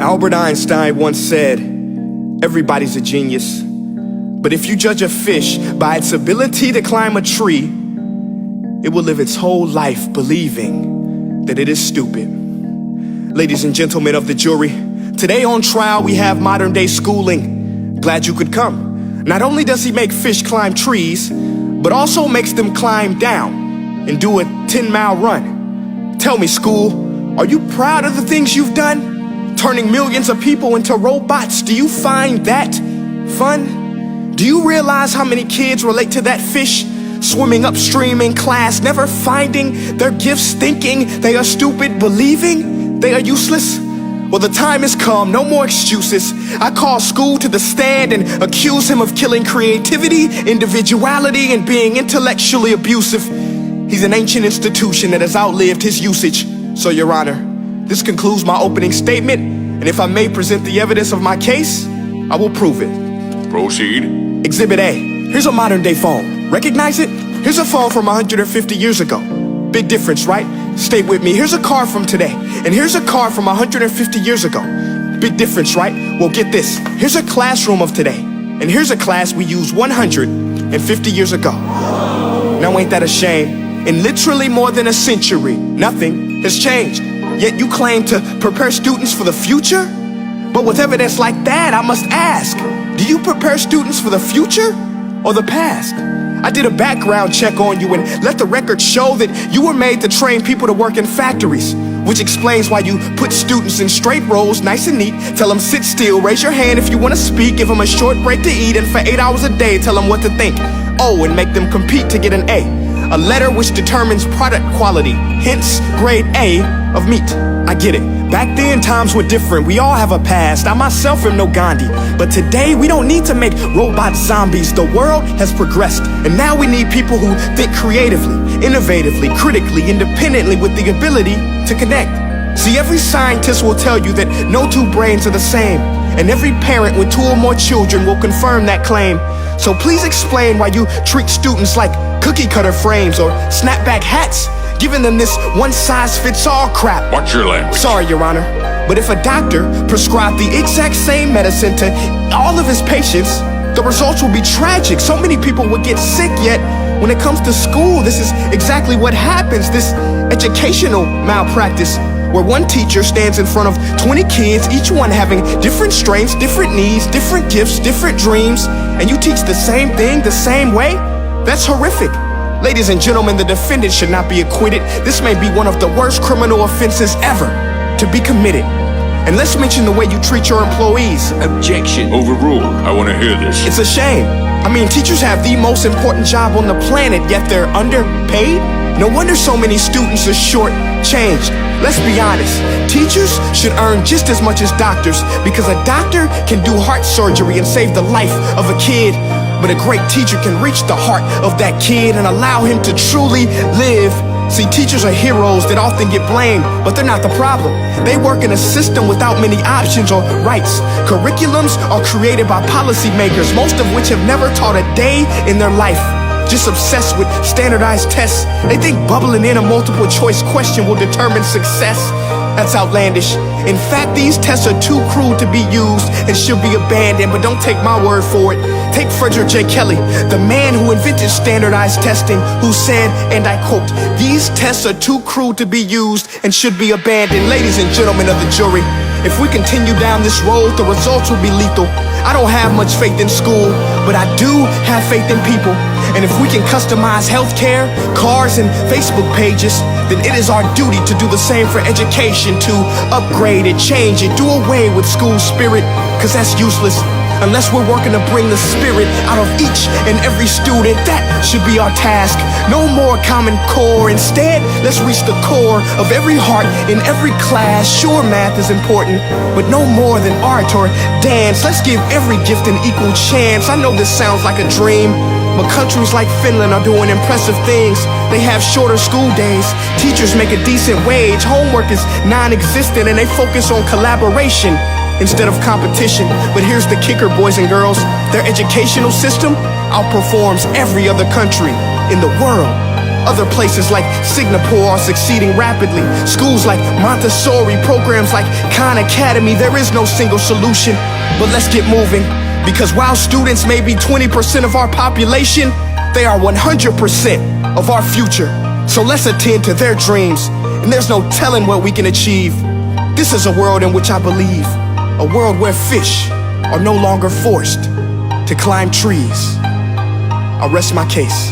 Albert Einstein once said, everybody's a genius, but if you judge a fish by its ability to climb a tree, it will live its whole life believing that it is stupid. Ladies and gentlemen of the jury, today on trial we have modern day schooling. Glad you could come. Not only does he make fish climb trees, but also makes them climb down and do a 10-mile run. Tell me, school, are you proud of the things you've done? Turning millions of people into robots, do you find that fun? Do you realize how many kids relate to that fish? Swimming upstream in class, never finding their gifts, thinking they are stupid, believing they are useless? Well, the time has come, no more excuses. I call school to the stand and accuse him of killing creativity, individuality, and being intellectually abusive. He's an ancient institution that has outlived his usage. So, Your Honor, this concludes my opening statement, and if I may present the evidence of my case, I will prove it. Proceed. Exhibit A. Here's a modern day phone. Recognize it? Here's a phone from 150 years ago. Big difference, right? Stay with me. Here's a car from today, and here's a car from 150 years ago. Big difference, right? Well, get this. Here's a classroom of today, and here's a class we used 150 years ago. Now ain't that a shame? In literally more than a century, nothing has changed. Yet you claim to prepare students for the future? But with evidence like that, I must ask, do you prepare students for the future or the past? I did a background check on you and let the record show that you were made to train people to work in factories, which explains why you put students in straight rows, nice and neat, tell them sit still, raise your hand if you want to speak, give them a short break to eat, and for 8 hours a day, tell them what to think. Oh, and make them compete to get an A letter which determines product quality, hence grade A of meat. I get it. Back then, times were different. We all have a past. I myself am no Gandhi. But today, we don't need to make robot zombies. The world has progressed. And now we need people who think creatively, innovatively, critically, independently, with the ability to connect. See, every scientist will tell you that no two brains are the same. And every parent with 2 or more children will confirm that claim. So please explain why you treat students like cookie cutter frames or snapback hats, giving them this one-size-fits-all crap. Watch your language. Sorry, Your Honor, but if a doctor prescribed the exact same medicine to all of his patients, the results will be tragic. So many people would get sick, yet when it comes to school, this is exactly what happens. This educational malpractice, where one teacher stands in front of 20 kids, each one having different strengths, different needs, different gifts, different dreams, and you teach the same thing the same way? That's horrific. Ladies and gentlemen, the defendant should not be acquitted. This may be one of the worst criminal offenses ever to be committed. And let's mention the way you treat your employees. Objection. Overruled. I want to hear this. It's a shame. I mean, teachers have the most important job on the planet, yet they're underpaid? No wonder so many students are short-changed. Let's be honest, teachers should earn just as much as doctors, because a doctor can do heart surgery and save the life of a kid, but a great teacher can reach the heart of that kid and allow him to truly live. See, teachers are heroes that often get blamed, but they're not the problem. They work in a system without many options or rights. Curriculums are created by policymakers, most of which have never taught a day in their life. Just obsessed with standardized tests. They think bubbling in a multiple choice question will determine success. That's outlandish. In fact, these tests are too cruel to be used and should be abandoned, but don't take my word for it. Take Frederick J. Kelly, the man who invented standardized testing, who said, and I quote, "These tests are too cruel to be used and should be abandoned." Ladies and gentlemen of the jury, if we continue down this road, the results will be lethal. I don't have much faith in school, but I do have faith in people. And if we can customize healthcare, cars, and Facebook pages, then it is our duty to do the same for education, to upgrade it, change it, do away with school spirit, because that's useless. Unless we're working to bring the spirit out of each and every student, that should be our task. No more Common Core. Instead, let's reach the core of every heart in every class. Sure, math is important, but no more than art or dance. Let's give every gift an equal chance. I know this sounds like a dream, but countries like Finland are doing impressive things. They have shorter school days, teachers make a decent wage, homework is non-existent, and they focus on collaboration instead of competition. But here's the kicker, boys and girls. Their educational system outperforms every other country in the world. Other places like Singapore are succeeding rapidly. Schools like Montessori, programs like Khan Academy, there is no single solution. But let's get moving, because while students may be 20% of our population, they are 100% of our future. So let's attend to their dreams, and there's no telling what we can achieve. This is a world in which I believe, a world where fish are no longer forced to climb trees. I rest my case.